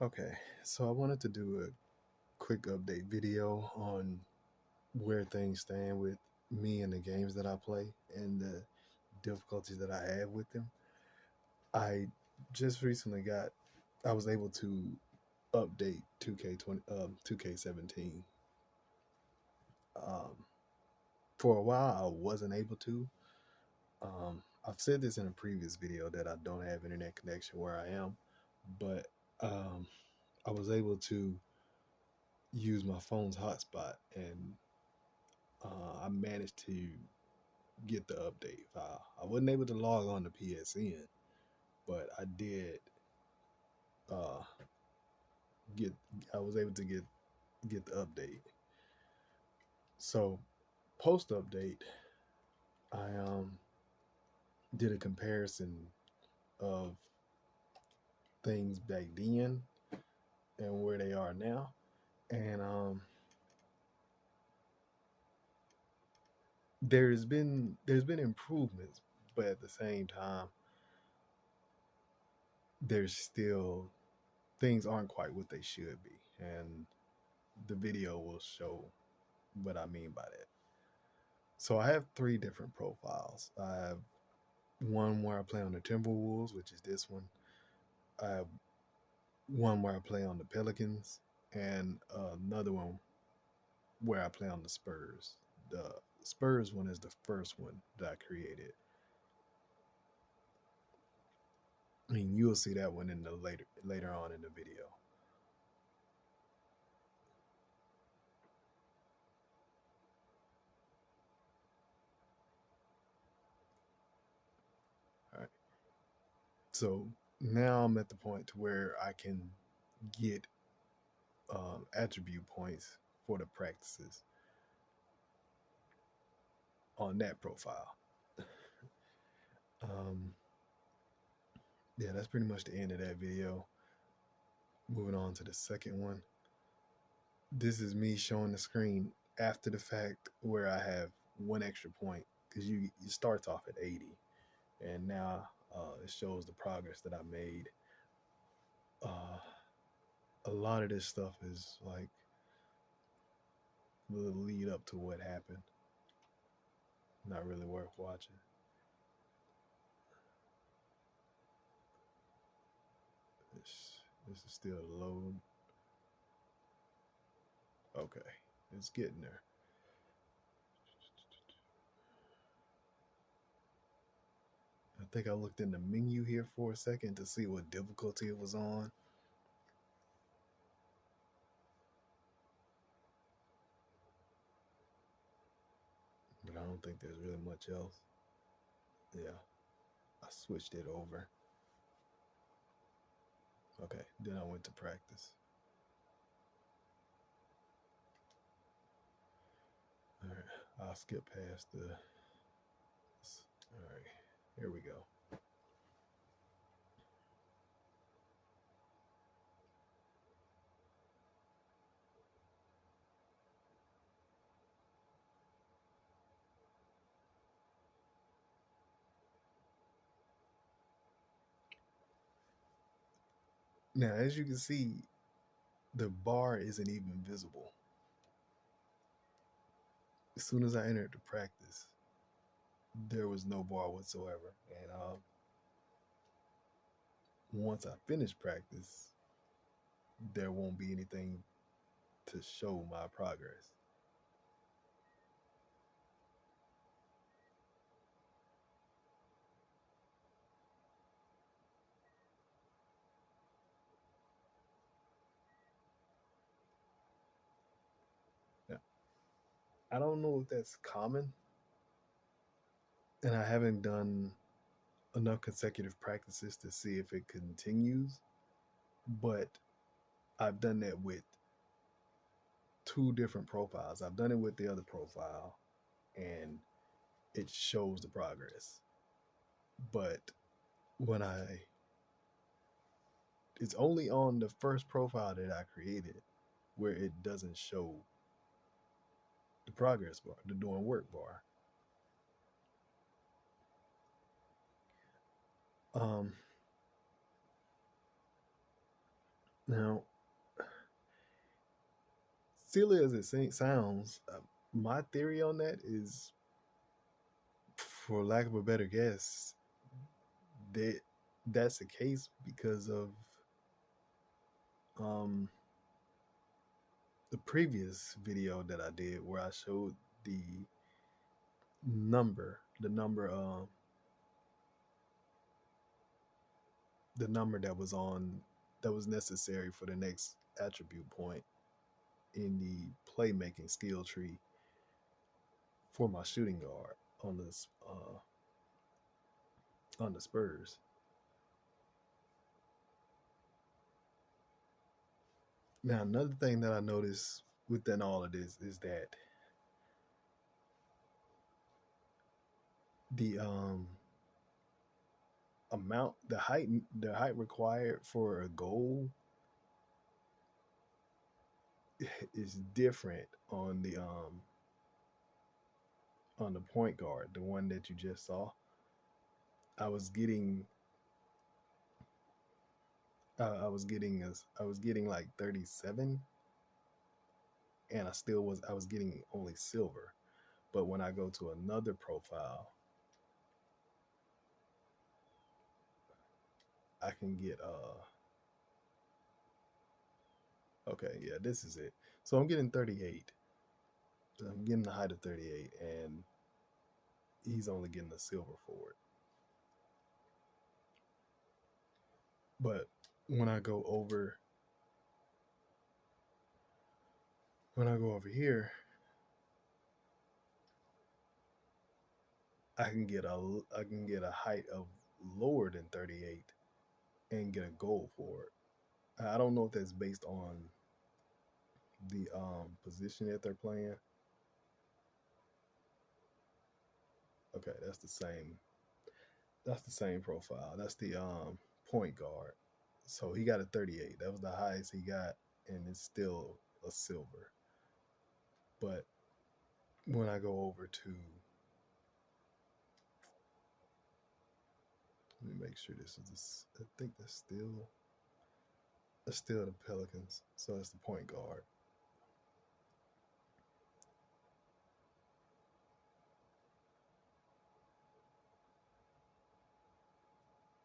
Okay, so I wanted to do a quick update video on where things stand with me and the games that I play and the difficulties that I have with them. I just recently I was able to update 2K17. Um, for a while, I wasn't able to. I've said this in a previous video that I don't have internet connection where I am, but um, I was able to use my phone's hotspot and I managed to get the update file. I wasn't able to log on to PSN, but I did uh, get. I was able to get the update. So post update, I did a comparison of things back then and where they are now, and there's been improvements, but at the same time, there's still things aren't quite what they should be, and the video will show what I mean by that. So I have three different profiles. I have one where I play on the Timberwolves, which is this one. I have one where I play on the Pelicans, and another one where I play on the Spurs. The Spurs one is the first one that I created. I mean, you'll see that one in the later on in the video. All right. So now I'm at the point to where I can get attribute points for the practices on that profile. um, yeah, that's pretty much the end of that video. Moving on to the second one. This is me showing the screen after the fact where I have one extra point because you starts off at 80, and now it shows the progress that I made. Uh, a lot of this stuff is like the lead up to what happened. Not really worth watching. This is still low. Okay, it's getting there. I think I looked in the menu here for a second to see what difficulty it was on. But I don't think there's really much else. Yeah, I switched it over. Okay, then I went to practice. All right, I'll skip past the. All right, here we go. Now, as you can see, the bar isn't even visible. As soon as I entered the practice, there was no bar whatsoever. And once I finish practice, there won't be anything to show my progress. Now, I don't know if that's common, and I haven't done enough consecutive practices to see if it continues, but I've done that with two different profiles. I've done it with the other profile, and it shows the progress. But when it's only on the first profile that I created where it doesn't show the progress bar, the doing work bar. Um, Now, silly as it sounds, my theory on that is, for lack of a better guess, that that's the case because of um, the previous video that I did where I showed the number, the number that was on that was necessary for the next attribute point in the playmaking skill tree for my shooting guard on this on the Spurs. Now, another thing that I noticed within all of this is that the amount, the height required for a goal is different on the point guard, the one that you just saw. I was getting I was getting like 37, and I was getting only silver. But when I go to another profile, I can get okay, yeah, this is it. So I'm getting 38. I'm getting the height of 38, and he's only getting the silver for it. But when I go over here, I can get a height of lower than 38 and get a gold for it. I don't know if that's based on the position that they're playing. Okay, that's the same profile. That's the point guard. So he got a 38. That was the highest he got, and it's still a silver. But when I go over to, let me make sure this is this. I think that's still the Pelicans. So it's the point guard.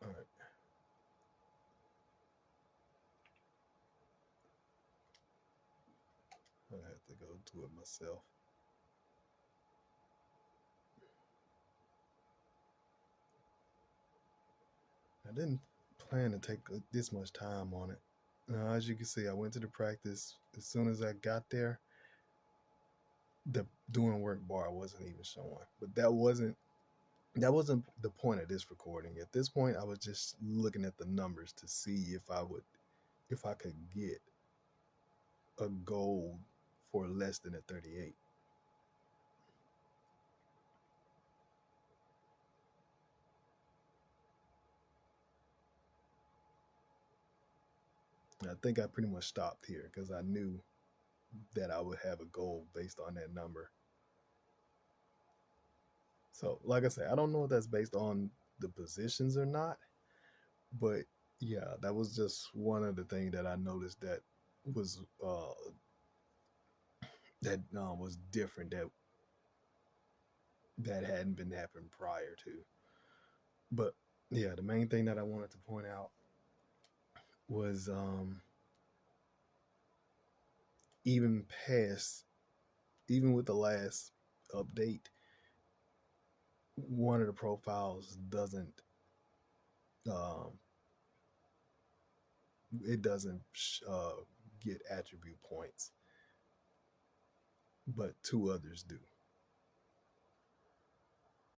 All right. I have to go to it myself. I didn't plan to take this much time on it. Now, as you can see, I went to the practice. As soon as I got there, the doing work bar wasn't even showing. But that wasn't the point of this recording. At this point, I was just looking at the numbers to see if I could get a gold for less than a 38. And I think I pretty much stopped here because I knew that I would have a goal based on that number. So, like I said, I don't know if that's based on the positions or not, but yeah, that was just one of the things that I noticed was uh, that was different that hadn't been happening prior to. But yeah, the main thing that I wanted to point out was even past, even with the last update, one of the profiles doesn't um, it doesn't get attribute points, but two others do.